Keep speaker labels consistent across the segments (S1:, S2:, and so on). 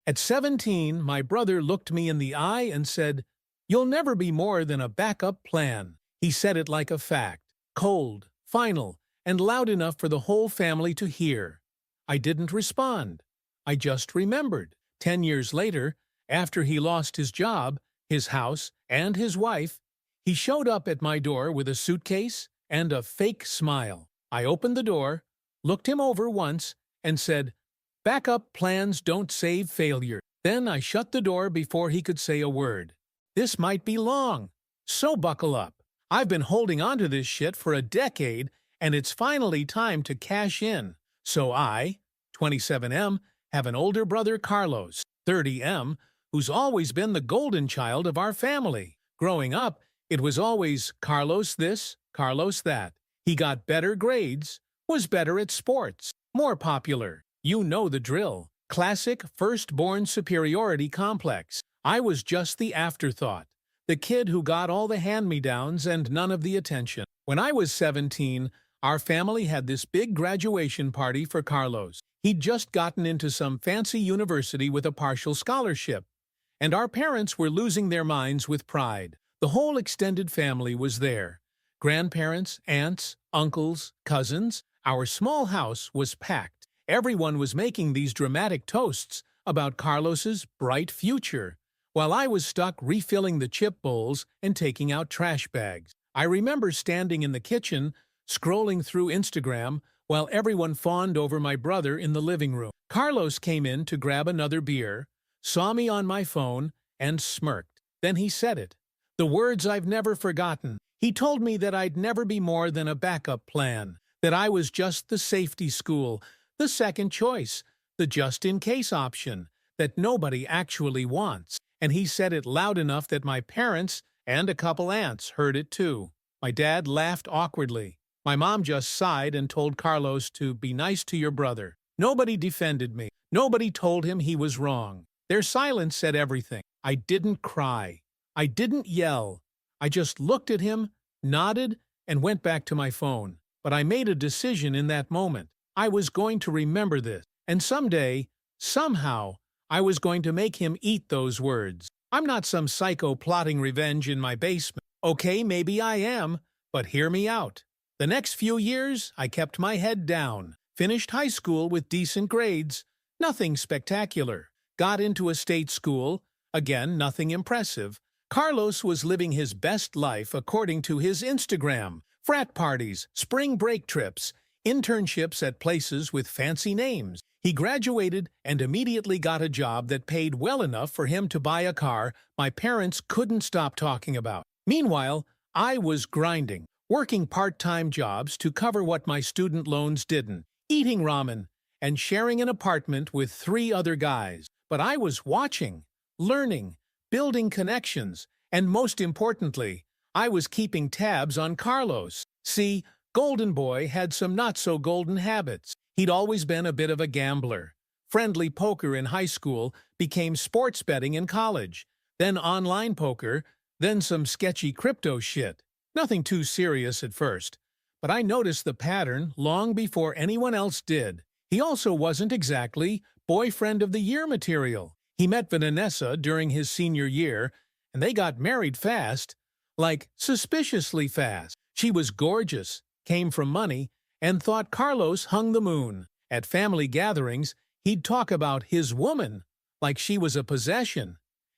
S1: At 17, my brother looked me in the eye and said, "You'll never be more than a backup plan." He said it like a fact, cold, final, and loud enough for the whole family to hear. I didn't respond. I just remembered. 10 years later, after he lost his job, his house, and his wife, he showed up at my door with a suitcase and a fake smile. I opened the door, looked him over once, and said, "Backup plans don't save failure." Then I shut the door before he could say a word. This might be long, so buckle up. I've been holding on to this shit for a decade, and it's finally time to cash in. So I, 27M, have an older brother, Carlos, 30M, who's always been the golden child of our family. Growing up, it was always Carlos this, Carlos that. He got better grades, was better at sports, more popular. You know the drill. Classic firstborn superiority complex. I was just the afterthought, the kid who got all the hand-me-downs and none of the attention. When I was 17, our family had this big graduation party for Carlos. He'd just gotten into some fancy university with a partial scholarship, and our parents were losing their minds with pride. The whole extended family was there. Grandparents, aunts, uncles, cousins. Our small house was packed. Everyone was making these dramatic toasts about Carlos's bright future, while I was stuck refilling the chip bowls and taking out trash bags. I remember standing in the kitchen, scrolling through Instagram, while everyone fawned over my brother in the living room. Carlos came in to grab another beer, saw me on my phone, and smirked. Then he said it. The words I've never forgotten. He told me that I'd never be more than a backup plan, that I was just the safety school, the second choice, the just-in-case option, that nobody actually wants. And he said it loud enough that my parents and a couple aunts heard it too. My dad laughed awkwardly. My mom just sighed and told Carlos to be nice to your brother. Nobody defended me. Nobody told him he was wrong. Their silence said everything. I didn't cry. I didn't yell. I just looked at him, nodded, and went back to my phone. But I made a decision in that moment. I was going to remember this. And someday, somehow, I was going to make him eat those words. I'm not some psycho plotting revenge in my basement. Okay, maybe I am, but hear me out. The next few years, I kept my head down, finished high school with decent grades, nothing spectacular, got into a state school, again, nothing impressive. Carlos was living his best life according to his Instagram, frat parties, spring break trips, internships at places with fancy names. He graduated and immediately got a job that paid well enough for him to buy a car my parents couldn't stop talking about. Meanwhile, I was grinding, working part-time jobs to cover what my student loans didn't, eating ramen, and sharing an apartment with 3 other guys. But I was watching, learning, building connections, and most importantly, I was keeping tabs on Carlos. See, Golden Boy had some not-so-golden habits. He'd always been a bit of a gambler. Friendly poker in high school became sports betting in college, then online poker, then some sketchy crypto shit. Nothing too serious at first, but I noticed the pattern long before anyone else did. He also wasn't exactly boyfriend of the year material. He met Vanessa during his senior year, and they got married fast, like suspiciously fast. She was gorgeous, came from money, and thought Carlos hung the moon. At family gatherings, he'd talk about his woman, like she was a possession.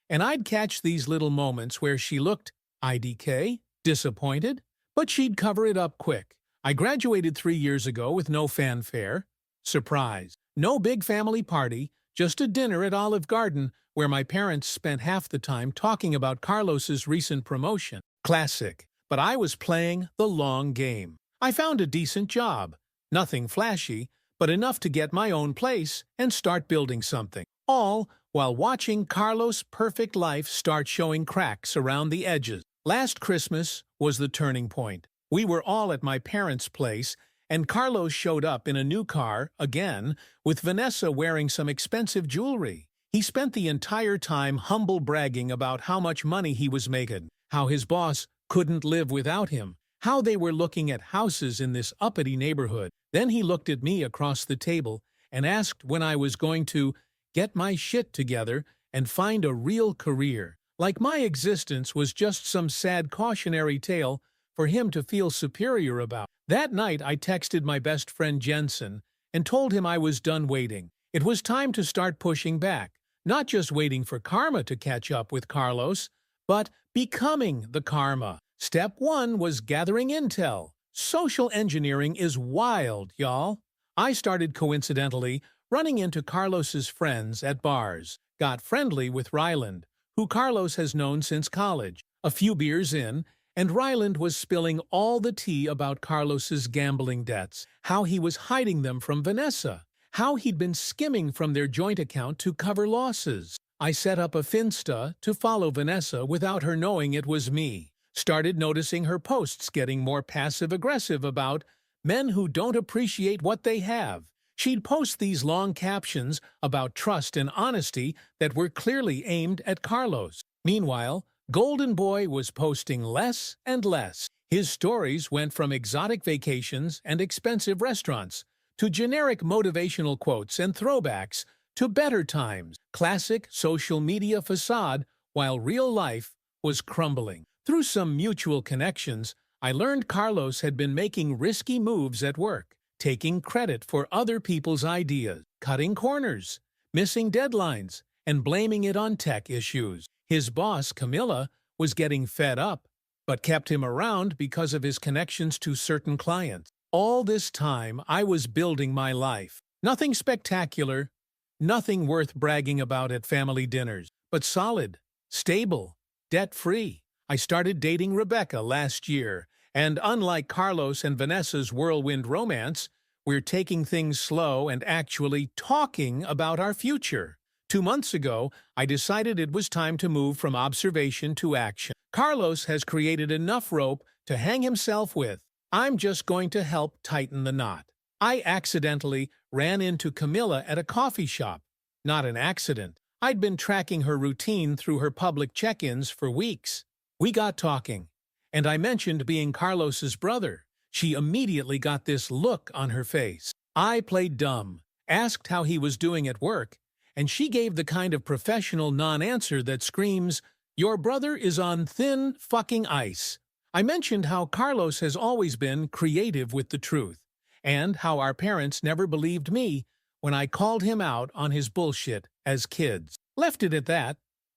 S1: And I'd catch these little moments where she looked IDK, disappointed, but she'd cover it up quick. I graduated 3 years ago with no fanfare. Surprise. No big family party, just a dinner at Olive Garden where my parents spent half the time talking about Carlos's recent promotion. Classic. But I was playing the long game. I found a decent job. Nothing flashy, but enough to get my own place and start building something. All while watching Carlos' perfect life start showing cracks around the edges. Last Christmas was the turning point. We were all at my parents' place, and Carlos showed up in a new car, again, with Vanessa wearing some expensive jewelry. He spent the entire time humble bragging about how much money he was making, how his boss couldn't live without him, how they were looking at houses in this uppity neighborhood. Then he looked at me across the table and asked when I was going to get my shit together, and find a real career. Like my existence was just some sad cautionary tale for him to feel superior about. That night I texted my best friend Jensen and told him I was done waiting. It was time to start pushing back, not just waiting for karma to catch up with Carlos, but becoming the karma. Step 1 was gathering intel. Social engineering is wild, y'all. I started coincidentally running into Carlos's friends at bars, got friendly with Ryland, who Carlos has known since college. A few beers in, and Ryland was spilling all the tea about Carlos's gambling debts, how he was hiding them from Vanessa, how he'd been skimming from their joint account to cover losses. I set up a Finsta to follow Vanessa without her knowing it was me. Started noticing her posts getting more passive-aggressive about men who don't appreciate what they have. She'd post these long captions about trust and honesty that were clearly aimed at Carlos. Meanwhile, Golden Boy was posting less and less. His stories went from exotic vacations and expensive restaurants to generic motivational quotes and throwbacks to better times, classic social media facade, while real life was crumbling. Through some mutual connections, I learned Carlos had been making risky moves at work, taking credit for other people's ideas, cutting corners, missing deadlines, and blaming it on tech issues. His boss, Camilla, was getting fed up, but kept him around because of his connections to certain clients. All this time, I was building my life. Nothing spectacular, nothing worth bragging about at family dinners, but solid, stable, debt-free. I started dating Rebecca last year, and unlike Carlos and Vanessa's whirlwind romance, we're taking things slow and actually talking about our future. 2 months ago, I decided it was time to move from observation to action. Carlos has created enough rope to hang himself with. I'm just going to help tighten the knot. I accidentally ran into Camilla at a coffee shop. Not an accident. I'd been tracking her routine through her public check-ins for weeks. We got talking, and I mentioned being Carlos's brother. She immediately got this look on her face. I played dumb, asked how he was doing at work, and she gave the kind of professional non-answer that screams, "Your brother is on thin fucking ice." I mentioned how Carlos has always been creative with the truth, and how our parents never believed me when I called him out on his bullshit as kids. Left it at that,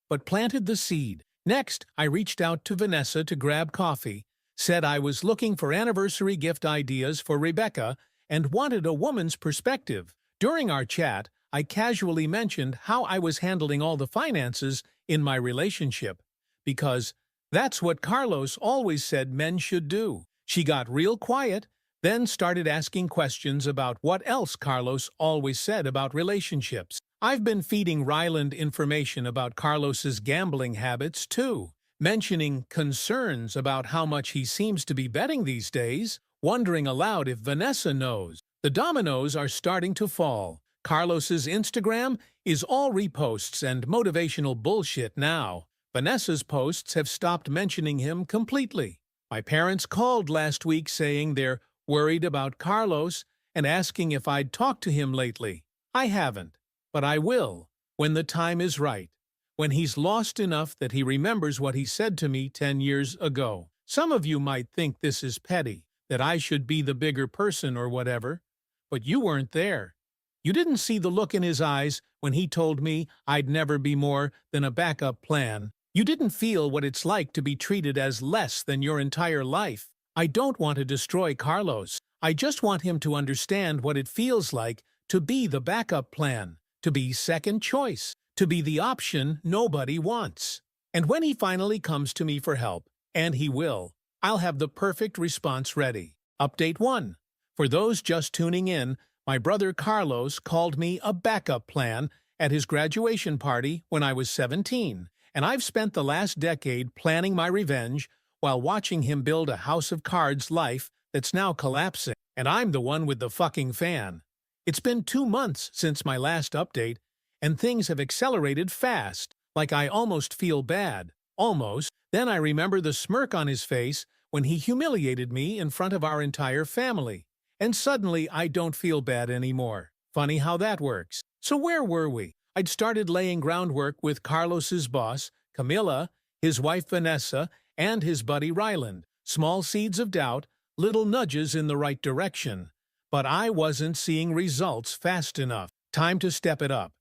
S1: but planted the seed. Next, I reached out to Vanessa to grab coffee, said I was looking for anniversary gift ideas for Rebecca and wanted a woman's perspective. During our chat, I casually mentioned how I was handling all the finances in my relationship, because that's what Carlos always said men should do. She got real quiet, then started asking questions about what else Carlos always said about relationships. I've been feeding Ryland information about Carlos's gambling habits, too, mentioning concerns about how much he seems to be betting these days, wondering aloud if Vanessa knows. The dominoes are starting to fall. Carlos's Instagram is all reposts and motivational bullshit now. Vanessa's posts have stopped mentioning him completely. My parents called last week saying they're worried about Carlos and asking if I'd talked to him lately. I haven't. But I will, when the time is right, when he's lost enough that he remembers what he said to me 10 years ago. Some of you might think this is petty, that I should be the bigger person or whatever, but you weren't there. You didn't see the look in his eyes when he told me I'd never be more than a backup plan. You didn't feel what it's like to be treated as less than your entire life. I don't want to destroy Carlos. I just want him to understand what it feels like to be the backup plan. To be second choice, to be the option nobody wants. And when he finally comes to me for help, and he will, I'll have the perfect response ready. Update 1. For those just tuning in, my brother Carlos called me a backup plan at his graduation party when I was 17, and I've spent the last decade planning my revenge while watching him build a house of cards life that's now collapsing, and I'm the one with the fucking fan. It's been 2 months since my last update, and things have accelerated fast, like I almost feel bad. Almost. Then I remember the smirk on his face when he humiliated me in front of our entire family. And suddenly I don't feel bad anymore. Funny how that works. So where were we? I'd started laying groundwork with Carlos's boss, Camilla, his wife Vanessa, and his buddy Ryland. Small seeds of doubt, little nudges in the right direction. But I wasn't seeing results fast enough. Time to step it up.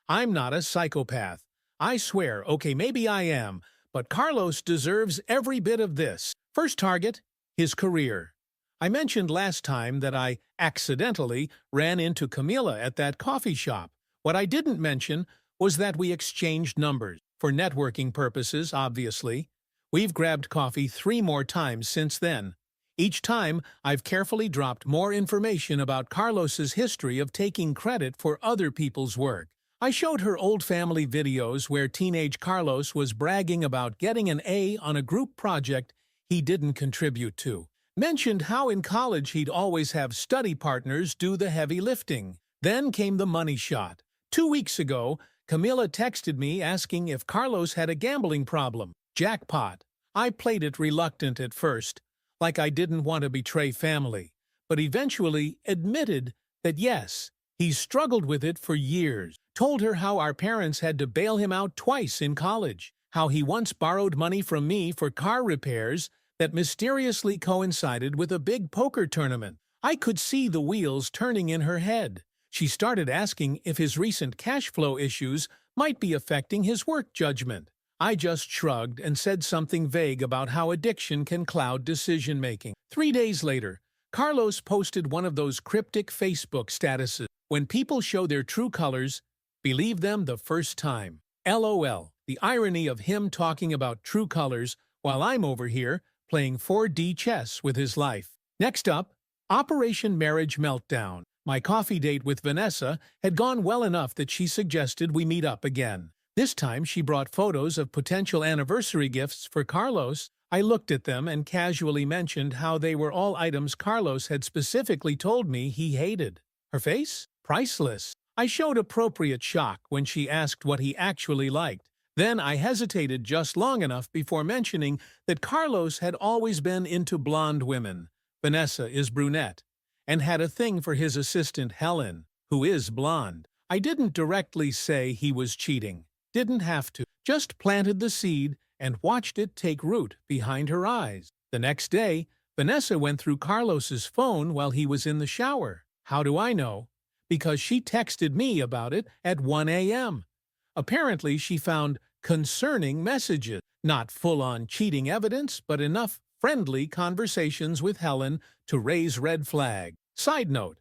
S1: I'm not a psychopath. I swear, okay, maybe I am, but Carlos deserves every bit of this. First target, his career. I mentioned last time that I accidentally ran into Camilla at that coffee shop. What I didn't mention was that we exchanged numbers. For networking purposes, obviously. We've grabbed coffee 3 more times since then. Each time, I've carefully dropped more information about Carlos's history of taking credit for other people's work. I showed her old family videos where teenage Carlos was bragging about getting an A on a group project he didn't contribute to. Mentioned how in college he'd always have study partners do the heavy lifting. Then came the money shot. 2 weeks ago, Camilla texted me asking if Carlos had a gambling problem. Jackpot. I played it reluctant at first, like I didn't want to betray family, but eventually admitted that yes, he's struggled with it for years. Told her how our parents had to bail him out twice in college, how he once borrowed money from me for car repairs that mysteriously coincided with a big poker tournament. I could see the wheels turning in her head. She started asking if his recent cash flow issues might be affecting his work judgment. I just shrugged and said something vague about how addiction can cloud decision-making. 3 days later, Carlos posted one of those cryptic Facebook statuses. When people show their true colors, believe them the first time. LOL. The irony of him talking about true colors while I'm over here playing 4D chess with his life. Next up, Operation Marriage Meltdown. My coffee date with Vanessa had gone well enough that she suggested we meet up again. This time she brought photos of potential anniversary gifts for Carlos. I looked at them and casually mentioned how they were all items Carlos had specifically told me he hated. Her face? Priceless. I showed appropriate shock when she asked what he actually liked. Then I hesitated just long enough before mentioning that Carlos had always been into blonde women. Vanessa is brunette, and had a thing for his assistant Helen, who is blonde. I didn't directly say he was cheating. Didn't have to. Just planted the seed and watched it take root behind her eyes. The next day, Vanessa went through Carlos's phone while he was in the shower. How do I know? Because she texted me about it at 1 a.m. Apparently, she found concerning messages. Not full-on cheating evidence, but enough friendly conversations with Helen to raise red flag. Side note,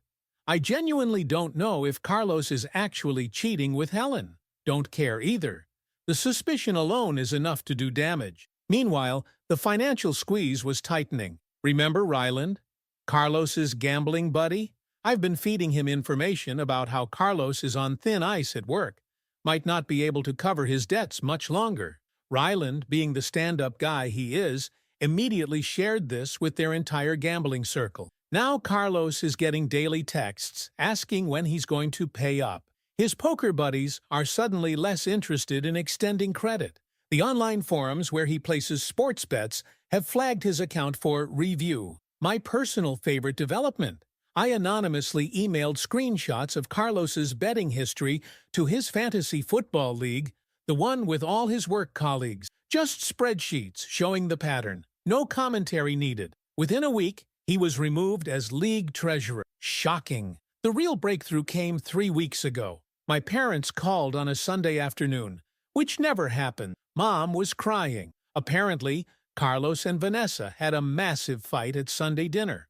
S1: I genuinely don't know if Carlos is actually cheating with Helen. Don't care either. The suspicion alone is enough to do damage. Meanwhile, the financial squeeze was tightening. Remember Ryland? Carlos's gambling buddy? I've been feeding him information about how Carlos is on thin ice at work. Might not be able to cover his debts much longer. Ryland, being the stand-up guy he is, immediately shared this with their entire gambling circle. Now Carlos is getting daily texts asking when he's going to pay up. His poker buddies are suddenly less interested in extending credit. The online forums where he places sports bets have flagged his account for review. My personal favorite development. I anonymously emailed screenshots of Carlos's betting history to his fantasy football league, the one with all his work colleagues. Just spreadsheets showing the pattern. No commentary needed. Within a week, he was removed as league treasurer. Shocking. The real breakthrough came 3 weeks ago. My parents called on a Sunday afternoon, which never happened. Mom was crying. Apparently, Carlos and Vanessa had a massive fight at Sunday dinner.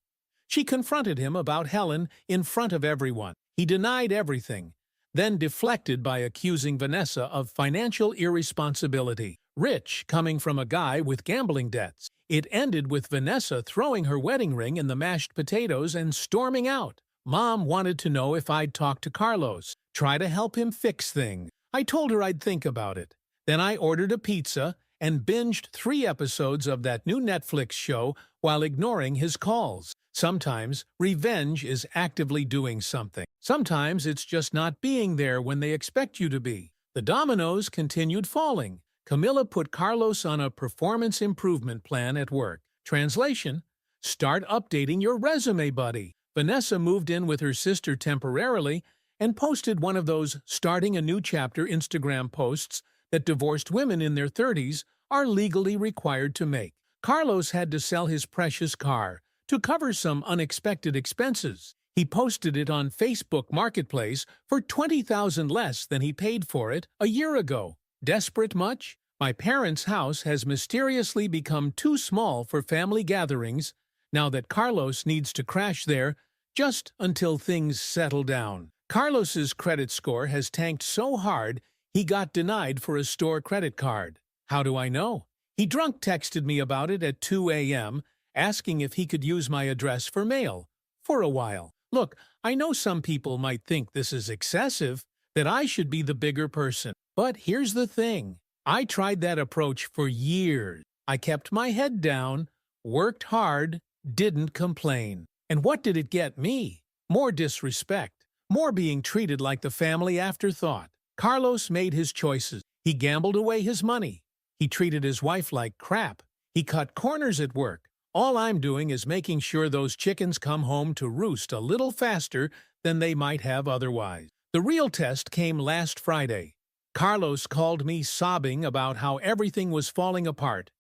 S1: She confronted him about Helen in front of everyone. He denied everything, then deflected by accusing Vanessa of financial irresponsibility. Rich, coming from a guy with gambling debts. It ended with Vanessa throwing her wedding ring in the mashed potatoes and storming out. Mom wanted to know if I'd talk to Carlos, try to help him fix things. I told her I'd think about it. Then I ordered a pizza and binged 3 episodes of that new Netflix show while ignoring his calls. Sometimes revenge is actively doing something. Sometimes it's just not being there when they expect you to be. The dominoes continued falling. Camilla put Carlos on a performance improvement plan at work. Translation: start updating your resume, buddy. Vanessa moved in with her sister temporarily, and posted one of those starting a new chapter Instagram posts that divorced women in their 30s are legally required to make. Carlos had to sell his precious car to cover some unexpected expenses. He posted it on Facebook Marketplace for $20,000 less than he paid for it a year ago. Desperate much? My parents' house has mysteriously become too small for family gatherings now that Carlos needs to crash there just until things settle down. Carlos's credit score has tanked so hard he got denied for a store credit card. How do I know? He drunk texted me about it at 2 a.m., asking if he could use my address for mail for a while. Look, I know some people might think this is excessive, that I should be the bigger person. But here's the thing. I tried that approach for years. I kept my head down, worked hard, didn't complain. And what did it get me? More disrespect, more being treated like the family afterthought. Carlos made his choices. He gambled away his money. He treated his wife like crap. He cut corners at work. All I'm doing is making sure those chickens come home to roost a little faster than they might have otherwise. The real test came last Friday. Carlos called me sobbing about how everything was falling apart.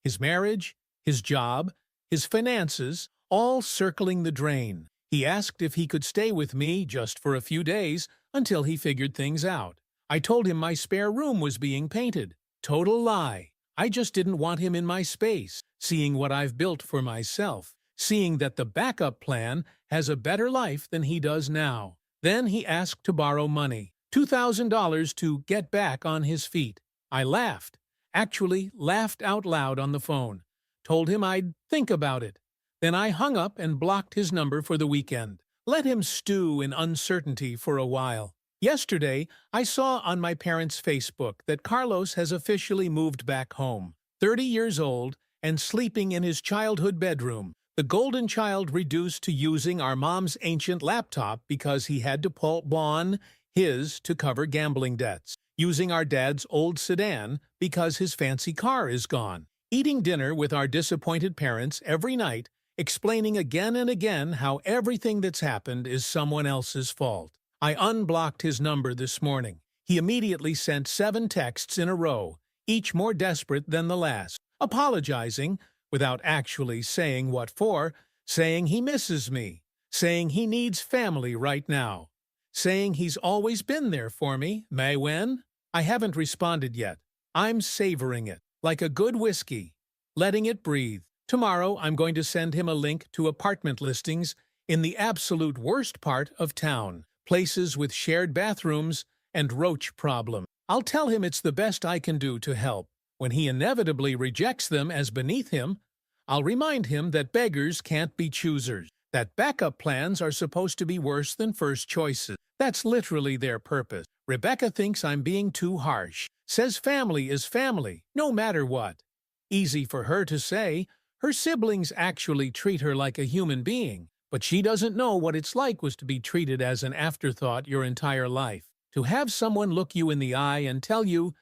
S1: His marriage, his job, his finances, all circling the drain. He asked if he could stay with me just for a few days until he figured things out. I told him my spare room was being painted. Total lie. I just didn't want him in my space, seeing what I've built for myself, seeing that the backup plan has a better life than he does now. Then he asked to borrow money, $2,000 to get back on his feet. I laughed, actually laughed out loud on the phone, told him I'd think about it. Then I hung up and blocked his number for the weekend. Let him stew in uncertainty for a while. Yesterday, I saw on my parents' Facebook that Carlos has officially moved back home, 30 years old and sleeping in his childhood bedroom. The golden child reduced to using our mom's ancient laptop because he had to pawn his to cover gambling debts, using our dad's old sedan because his fancy car is gone, eating dinner with our disappointed parents every night, explaining again and again how everything that's happened is someone else's fault. I unblocked his number this morning. He immediately sent 7 texts in a row, each more desperate than the last, apologizing, without actually saying what for, saying he misses me, saying he needs family right now, saying he's always been there for me, May when? I haven't responded yet. I'm savoring it, like a good whiskey, letting it breathe. Tomorrow I'm going to send him a link to apartment listings in the absolute worst part of town. Places with shared bathrooms and roach problem. I'll tell him it's the best I can do to help. When he inevitably rejects them as beneath him, I'll remind him that beggars can't be choosers, that backup plans are supposed to be worse than first choices. That's literally their purpose. Rebecca thinks I'm being too harsh, says family is family, no matter what. Easy for her to say. Her siblings actually treat her like a human being. But she doesn't know what it's like was to be treated as an afterthought your entire life. To have someone look you in the eye and tell you,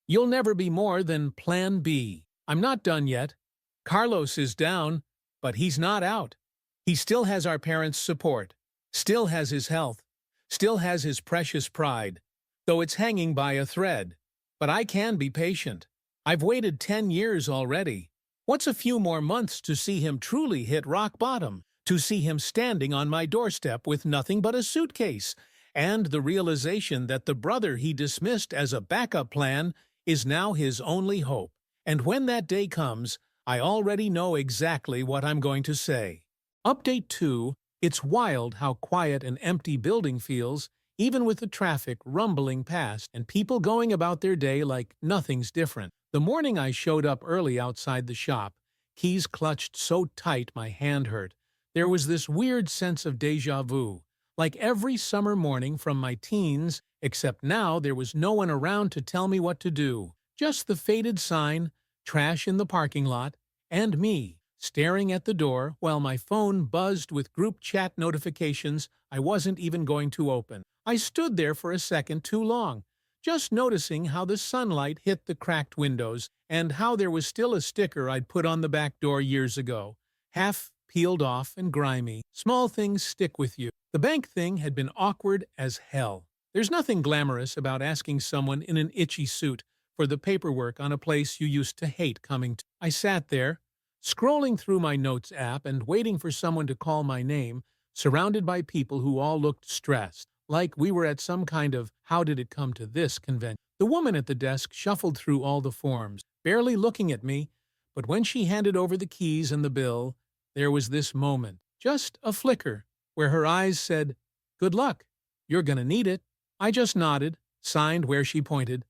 S1: you'll never be more than Plan B. I'm not done yet. Carlos is down, but he's not out. He still has our parents' support, still has his health, still has his precious pride, though it's hanging by a thread. But I can be patient. I've waited 10 years already. What's a few more months to see him truly hit rock bottom? To see him standing on my doorstep with nothing but a suitcase, and the realization that the brother he dismissed as a backup plan is now his only hope. And when that day comes, I already know exactly what I'm going to say. Update 2. It's wild how quiet an empty building feels, even with the traffic rumbling past and people going about their day like nothing's different. The morning I showed up early outside the shop, keys clutched so tight my hand hurt. There was this weird sense of déjà vu, like every summer morning from my teens, except now there was no one around to tell me what to do. Just the faded sign, trash in the parking lot, and me, staring at the door while my phone buzzed with group chat notifications I wasn't even going to open. I stood there for a second too long, just noticing how the sunlight hit the cracked windows and how there was still a sticker I'd put on the back door years ago, half peeled off and grimy. Small things stick with you. The bank thing had been awkward as hell. There's nothing glamorous about asking someone in an itchy suit for the paperwork on a place you used to hate coming to. I sat there, scrolling through my notes app and waiting for someone to call my name, surrounded by people who all looked stressed, like we were at some kind of how did it come to this convention. The woman at the desk shuffled through all the forms, barely looking at me, but when she handed over the keys and the bill, there was this moment, just a flicker, where her eyes said, "Good luck. You're gonna need it." I just nodded, signed where she pointed,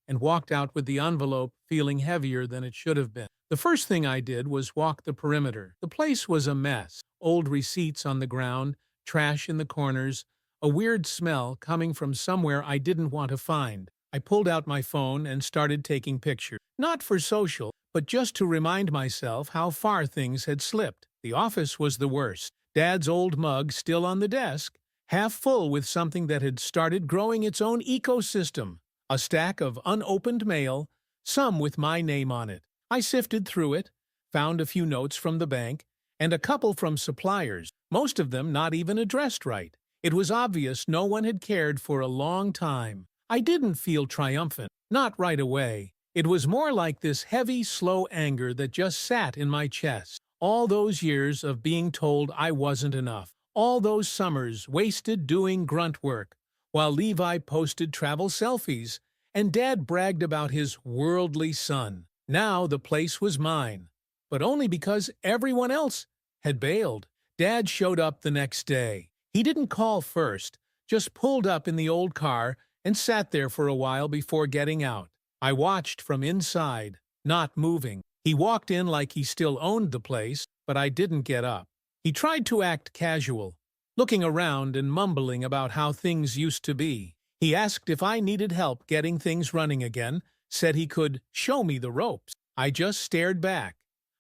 S1: and walked out with the envelope feeling heavier than it should have been. The first thing I did was walk the perimeter. The place was a mess. Old receipts on the ground, trash in the corners, a weird smell coming from somewhere I didn't want to find. I pulled out my phone and started taking pictures. Not for social, but just to remind myself how far things had slipped. The office was the worst. Dad's old mug still on the desk, half full with something that had started growing its own ecosystem. A stack of unopened mail, some with my name on it. I sifted through it, found a few notes from the bank, and a couple from suppliers, most of them not even addressed right. It was obvious no one had cared for a long time. I didn't feel triumphant, not right away. It was more like this heavy, slow anger that just sat in my chest. All those years of being told I wasn't enough. All those summers wasted doing grunt work, while Levi posted travel selfies and Dad bragged about his worldly son. Now the place was mine, but only because everyone else had bailed. Dad showed up the next day. He didn't call first, just pulled up in the old car and sat there for a while before getting out. I watched from inside, not moving. He walked in like he still owned the place, but I didn't get up. He tried to act casual, looking around and mumbling about how things used to be. He asked if I needed help getting things running again, said he could show me the ropes. I just stared back.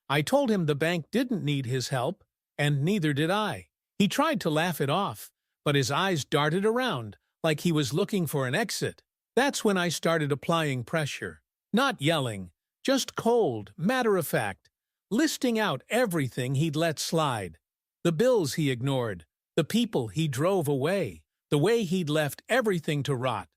S1: I told him the bank didn't need his help, and neither did I. He tried to laugh it off, but his eyes darted around, like he was looking for an exit. That's when I started applying pressure. Not yelling, just cold, matter-of-fact, listing out everything he'd let slide. The bills he ignored, the people he drove away, the way he'd left everything to rot,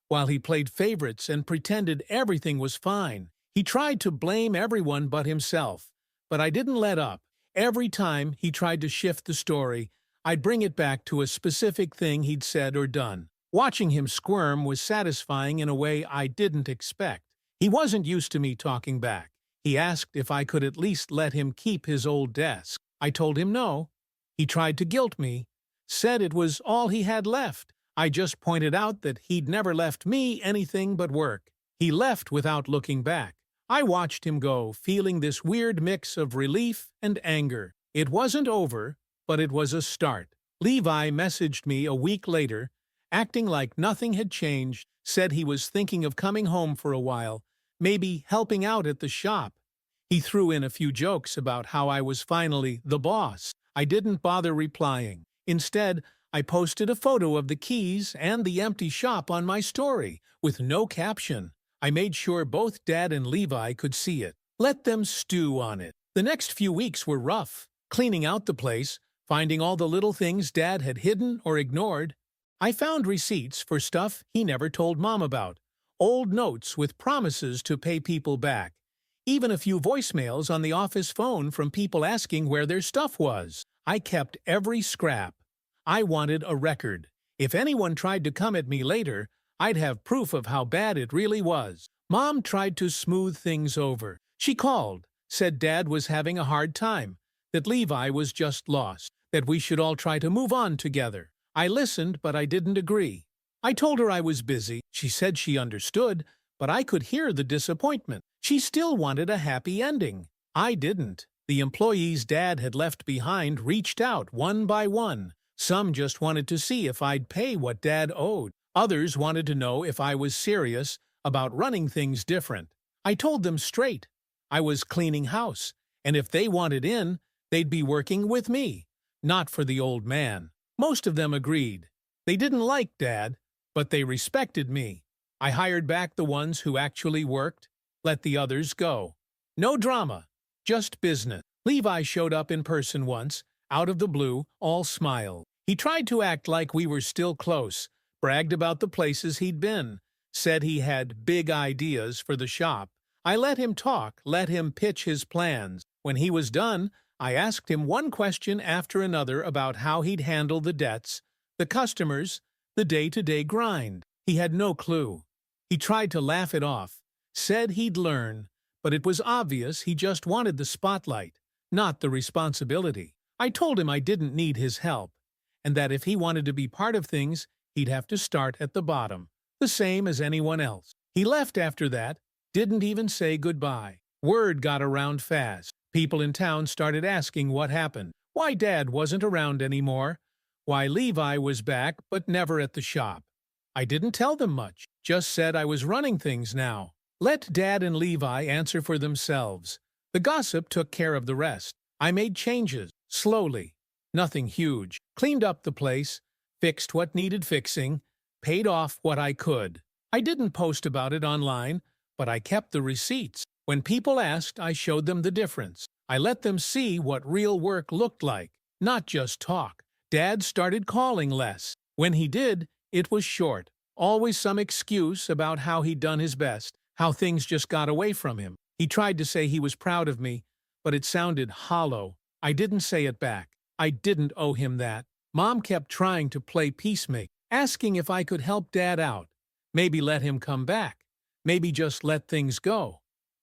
S1: while he played favorites and pretended everything was fine. He tried to blame everyone but himself, but I didn't let up. Every time he tried to shift the story, I'd bring it back to a specific thing he'd said or done. Watching him squirm was satisfying in a way I didn't expect. He wasn't used to me talking back. He asked if I could at least let him keep his old desk. I told him no. He tried to guilt me, said it was all he had left. I just pointed out that he'd never left me anything but work. He left without looking back. I watched him go, feeling this weird mix of relief and anger. It wasn't over, but it was a start. Levi messaged me a week later, acting like nothing had changed, said he was thinking of coming home for a while, maybe helping out at the shop. He threw in a few jokes about how I was finally the boss. I didn't bother replying. Instead, I posted a photo of the keys and the empty shop on my story, with no caption. I made sure both Dad and Levi could see it. Let them stew on it. The next few weeks were rough, cleaning out the place, finding all the little things Dad had hidden or ignored. I found receipts for stuff he never told Mom about, old notes with promises to pay people back, even a few voicemails on the office phone from people asking where their stuff was. I kept every scrap. I wanted a record. If anyone tried to come at me later, I'd have proof of how bad it really was. Mom tried to smooth things over. She called, said Dad was having a hard time, that Levi was just lost, that we should all try to move on together. I listened, but I didn't agree. I told her I was busy. She said she understood, but I could hear the disappointment. She still wanted a happy ending. I didn't. The employees Dad had left behind reached out one by one. Some just wanted to see if I'd pay what Dad owed. Others wanted to know if I was serious about running things different. I told them straight. I was cleaning house, and if they wanted in, they'd be working with me, not for the old man. Most of them agreed. They didn't like Dad, but they respected me. I hired back the ones who actually worked, let the others go. No drama, just business. Levi showed up in person once, out of the blue, all smile. He tried to act like we were still close, bragged about the places he'd been, said he had big ideas for the shop. I let him talk, let him pitch his plans. When he was done, I asked him one question after another about how he'd handle the debts, the customers, the day-to-day grind. He had no clue. He tried to laugh it off, said he'd learn, but it was obvious he just wanted the spotlight, not the responsibility. I told him I didn't need his help, and that if he wanted to be part of things, he'd have to start at the bottom, the same as anyone else. He left after that, didn't even say goodbye. Word got around fast. People in town started asking what happened, why Dad wasn't around anymore, why Levi was back but never at the shop. I didn't tell them much, just said I was running things now. Let Dad and Levi answer for themselves. The gossip took care of the rest. I made changes, slowly. Nothing huge. Cleaned up the place, fixed what needed fixing, paid off what I could. I didn't post about it online, but I kept the receipts. When people asked, I showed them the difference. I let them see what real work looked like, not just talk. Dad started calling less. When he did, it was short. Always some excuse about how he'd done his best, how things just got away from him. He tried to say he was proud of me, but it sounded hollow. I didn't say it back. I didn't owe him that. Mom kept trying to play peacemaker, asking if I could help Dad out. Maybe let him come back. Maybe just let things go.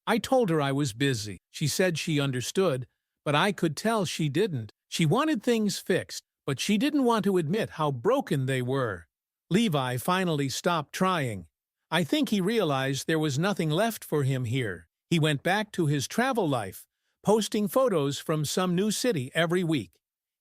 S1: I told her I was busy. She said she understood, but I could tell she didn't. She wanted things fixed, but she didn't want to admit how broken they were. Levi finally stopped trying. I think he realized there was nothing left for him here. He went back to his travel life, posting photos from some new city every week.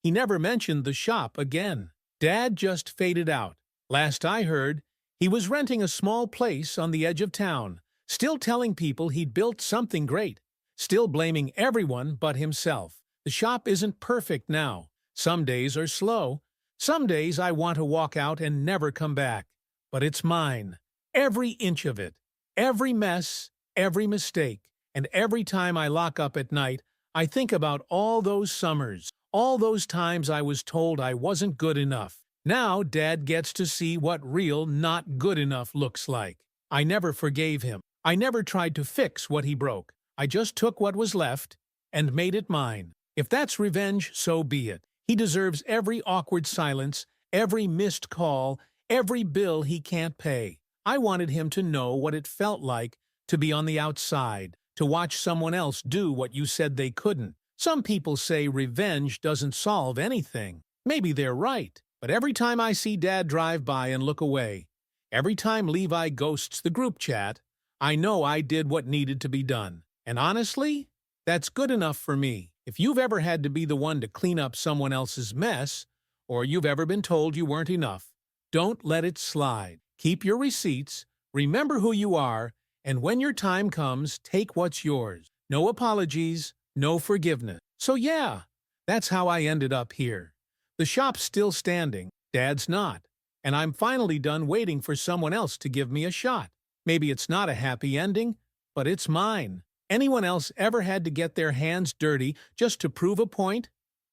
S1: He never mentioned the shop again. Dad just faded out. Last I heard, he was renting a small place on the edge of town, still telling people he'd built something great, still blaming everyone but himself. The shop isn't perfect now. Some days are slow. Some days I want to walk out and never come back. But it's mine. Every inch of it. Every mess, every mistake. And every time I lock up at night, I think about all those summers, all those times I was told I wasn't good enough. Now Dad gets to see what real not good enough looks like. I never forgave him. I never tried to fix what he broke. I just took what was left and made it mine. If that's revenge, so be it. He deserves every awkward silence, every missed call, every bill he can't pay. I wanted him to know what it felt like to be on the outside, to watch someone else do what you said they couldn't. Some people say revenge doesn't solve anything. Maybe they're right. But every time I see Dad drive by and look away, every time Levi ghosts the group chat, I know I did what needed to be done. And honestly, that's good enough for me. If you've ever had to be the one to clean up someone else's mess, or you've ever been told you weren't enough, don't let it slide. Keep your receipts, remember who you are, and when your time comes, take what's yours. No apologies, no forgiveness. So yeah, that's how I ended up here. The shop's still standing, Dad's not, and I'm finally done waiting for someone else to give me a shot. Maybe it's not a happy ending, but it's mine. Anyone else ever had to get their hands dirty just to prove a point?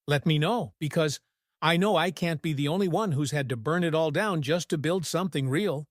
S1: Let me know, because I know I can't be the only one who's had to burn it all down just to build something real.